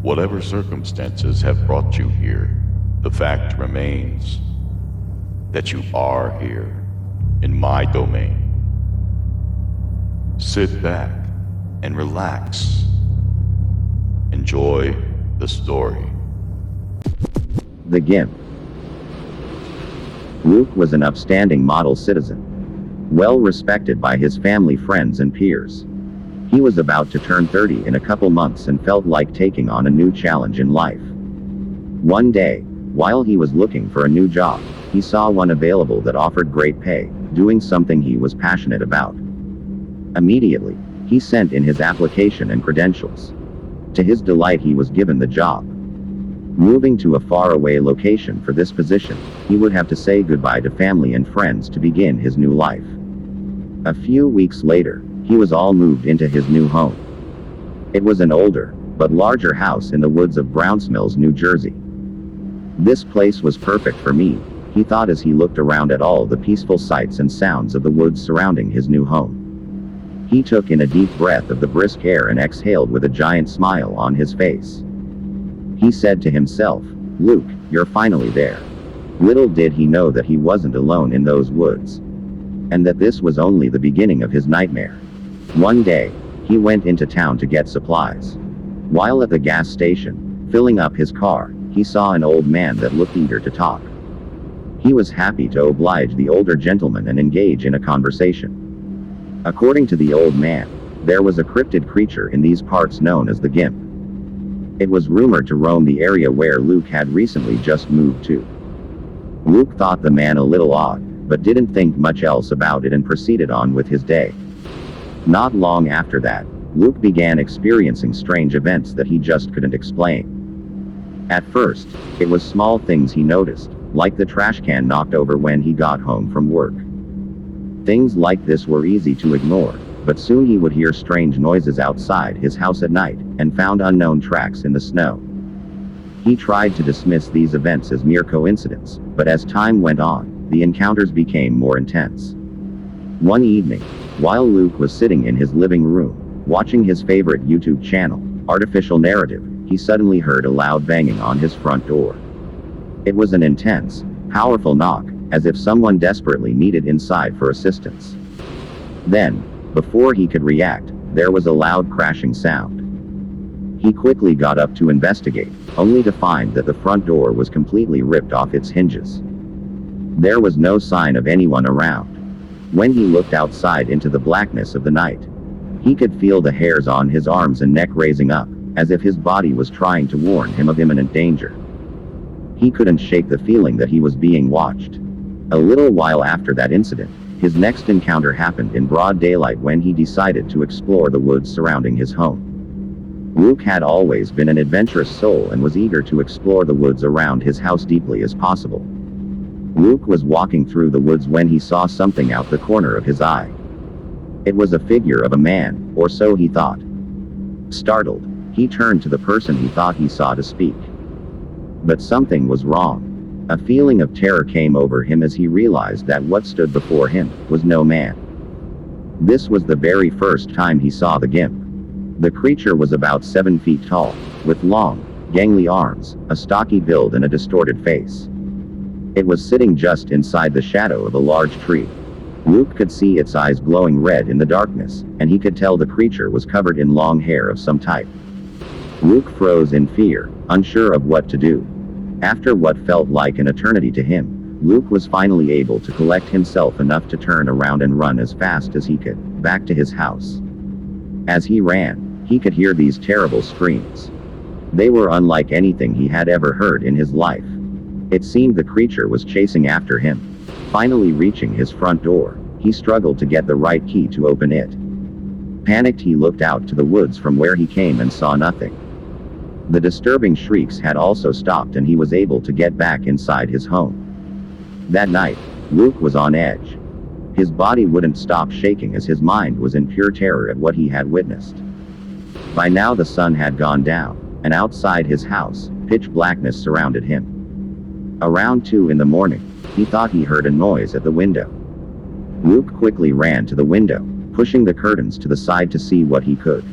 Whatever circumstances have brought you here, the fact remains that you are here, in my domain. Sit back and relax. Enjoy the story. The GIMP. Luke was an upstanding model citizen, well respected by his family, friends, and peers. He was about to turn 30 in a couple months and felt like taking on a new challenge in life. One day, while he was looking for a new job, he saw one available that offered great pay, doing something he was passionate about. Immediately, he sent in his application and credentials. To his delight, he was given the job. Moving to a faraway location for this position, he would have to say goodbye to family and friends to begin his new life. A few weeks later, he was all moved into his new home. It was an older, but larger house in the woods of Brownsmills, New Jersey. This place was perfect for me, he thought as he looked around at all the peaceful sights and sounds of the woods surrounding his new home. He took in a deep breath of the brisk air and exhaled with a giant smile on his face. He said to himself, "Luke, you're finally there." Little did he know that he wasn't alone in those woods, and that this was only the beginning of his nightmare. One day, he went into town to get supplies. While at the gas station, filling up his car, he saw an old man that looked eager to talk. He was happy to oblige the older gentleman and engage in a conversation. According to the old man, there was a cryptid creature in these parts known as the GIMP. It was rumored to roam the area where Luke had recently just moved to. Luke thought the man a little odd, but didn't think much else about it and proceeded on with his day. Not long after that, Luke began experiencing strange events that he just couldn't explain. At first, it was small things he noticed, like the trash can knocked over when he got home from work. Things like this were easy to ignore, but soon he would hear strange noises outside his house at night, and found unknown tracks in the snow. He tried to dismiss these events as mere coincidence, but as time went on, the encounters became more intense. One evening, while Luke was sitting in his living room, watching his favorite YouTube channel, Artificial Narrative, he suddenly heard a loud banging on his front door. It was an intense, powerful knock, as if someone desperately needed inside for assistance. Then, before he could react, there was a loud crashing sound. He quickly got up to investigate, only to find that the front door was completely ripped off its hinges. There was no sign of anyone around. When he looked outside into the blackness of the night, he could feel the hairs on his arms and neck raising up, as if his body was trying to warn him of imminent danger. He couldn't shake the feeling that he was being watched. A little while after that incident, his next encounter happened in broad daylight when he decided to explore the woods surrounding his home. Luke had always been an adventurous soul and was eager to explore the woods around his house deeply as possible. Luke was walking through the woods when he saw something out the corner of his eye. It was a figure of a man, or so he thought. Startled, he turned to the person he thought he saw to speak. But something was wrong. A feeling of terror came over him as he realized that what stood before him was no man. This was the very first time he saw the GIMP. The creature was about 7 feet tall, with long, gangly arms, a stocky build and a distorted face. It was sitting just inside the shadow of a large tree. Luke could see its eyes glowing red in the darkness, and he could tell the creature was covered in long hair of some type. Luke froze in fear, unsure of what to do. After what felt like an eternity to him, Luke was finally able to collect himself enough to turn around and run as fast as he could, back to his house. As he ran, he could hear these terrible screams. They were unlike anything he had ever heard in his life. It seemed the creature was chasing after him. Finally reaching his front door, he struggled to get the right key to open it. Panicked, he looked out to the woods from where he came and saw nothing. The disturbing shrieks had also stopped and he was able to get back inside his home. That night, Luke was on edge. His body wouldn't stop shaking as his mind was in pure terror at what he had witnessed. By now the sun had gone down, and outside his house, pitch blackness surrounded him. Around 2 in the morning, he thought he heard a noise at the window. Luke quickly ran to the window, pushing the curtains to the side to see what he could.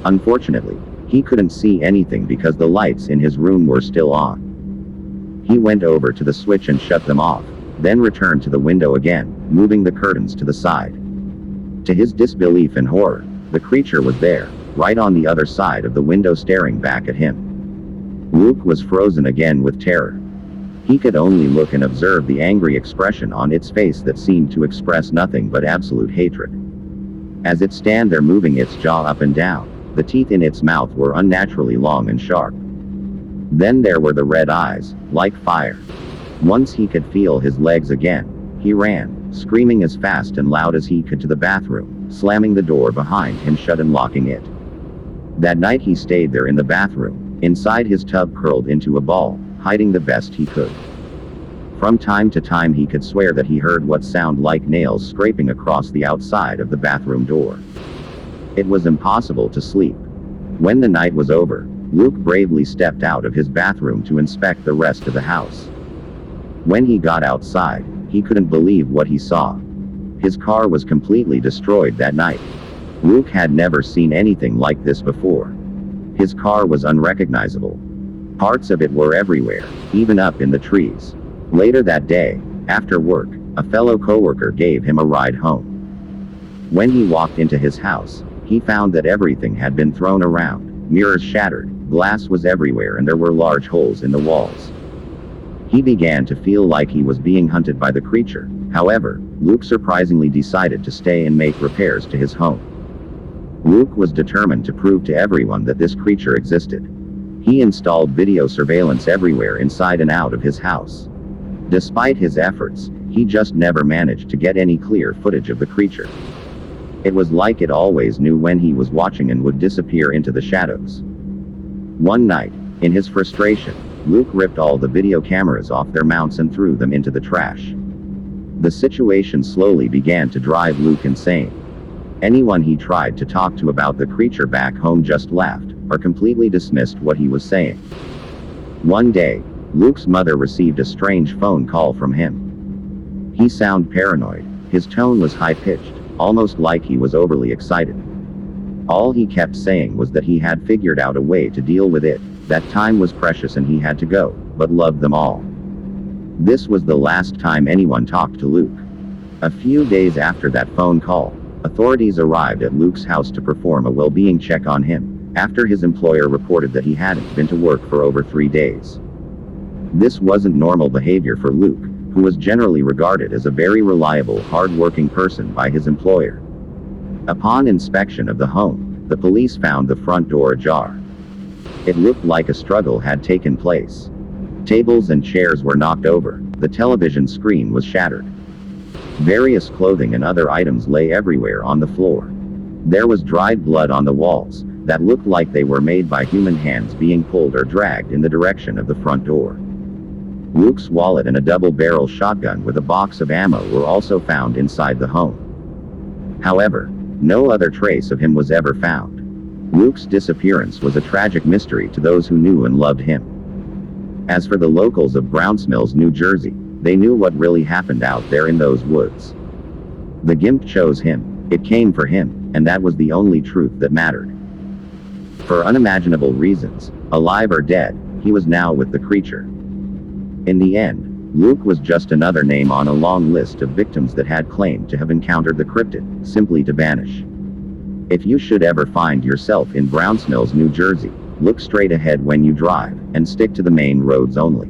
Unfortunately, He couldn't see anything because the lights in his room were still on. He went over to the switch and shut them off, then returned to the window again, moving the curtains to the side. To his disbelief and horror, the creature was there, right on the other side of the window staring back at him. Luke was frozen again with terror. He could only look and observe the angry expression on its face that seemed to express nothing but absolute hatred. As it stand there moving its jaw up and down, the teeth in its mouth were unnaturally long and sharp. Then there were the red eyes, like fire. Once he could feel his legs again, he ran, screaming as fast and loud as he could to the bathroom, slamming the door behind him shut and locking it. That night he stayed there in the bathroom, inside his tub curled into a ball, hiding the best he could. From time to time he could swear that he heard what sounded like nails scraping across the outside of the bathroom door. It was impossible to sleep. When the night was over, Luke bravely stepped out of his bathroom to inspect the rest of the house. When he got outside, he couldn't believe what he saw. His car was completely destroyed that night. Luke had never seen anything like this before. His car was unrecognizable. Parts of it were everywhere, even up in the trees. Later that day, after work, a fellow coworker gave him a ride home. When he walked into his house, he found that everything had been thrown around, mirrors shattered, glass was everywhere and there were large holes in the walls. He began to feel like he was being hunted by the creature. However, Luke surprisingly decided to stay and make repairs to his home. Luke was determined to prove to everyone that this creature existed. He installed video surveillance everywhere inside and out of his house. Despite his efforts, he just never managed to get any clear footage of the creature. It was like it always knew when he was watching and would disappear into the shadows. One night, in his frustration, Luke ripped all the video cameras off their mounts and threw them into the trash. The situation slowly began to drive Luke insane. Anyone he tried to talk to about the creature back home just laughed, or completely dismissed what he was saying. One day, Luke's mother received a strange phone call from him. He sounded paranoid. His tone was high-pitched, almost like he was overly excited. All he kept saying was that he had figured out a way to deal with it, that time was precious and he had to go, but loved them all. This was the last time anyone talked to Luke. A few days after that phone call, authorities arrived at Luke's house to perform a well-being check on him, after his employer reported that he hadn't been to work for over 3 days. This wasn't normal behavior for Luke, who was generally regarded as a very reliable, hard-working person by his employer. Upon inspection of the home, the police found the front door ajar. It looked like a struggle had taken place. Tables and chairs were knocked over, the television screen was shattered. Various clothing and other items lay everywhere on the floor. There was dried blood on the walls, that looked like they were made by human hands being pulled or dragged in the direction of the front door. Luke's wallet and a double-barrel shotgun with a box of ammo were also found inside the home. However, no other trace of him was ever found. Luke's disappearance was a tragic mystery to those who knew and loved him. As for the locals of Browns Mills, New Jersey, they knew what really happened out there in those woods. The GIMP chose him, it came for him, and that was the only truth that mattered. For unimaginable reasons, alive or dead, he was now with the creature. In the end, Luke was just another name on a long list of victims that had claimed to have encountered the cryptid, simply to vanish. If you should ever find yourself in Browns Mills, New Jersey, look straight ahead when you drive, and stick to the main roads only.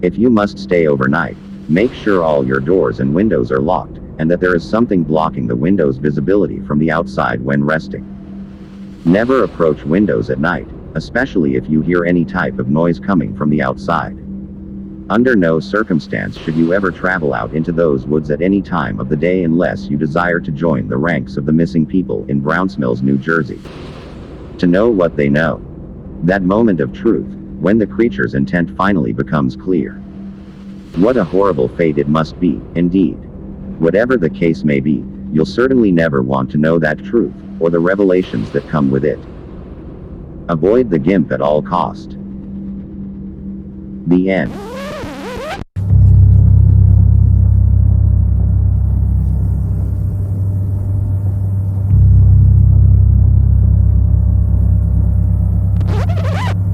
If you must stay overnight, make sure all your doors and windows are locked, and that there is something blocking the window's visibility from the outside when resting. Never approach windows at night, especially if you hear any type of noise coming from the outside. Under no circumstance should you ever travel out into those woods at any time of the day unless you desire to join the ranks of the missing people in Browns Mills, New Jersey. To know what they know. That moment of truth, when the creature's intent finally becomes clear. What a horrible fate it must be, indeed. Whatever the case may be, you'll certainly never want to know that truth, or the revelations that come with it. Avoid the GIMP at all cost. The end.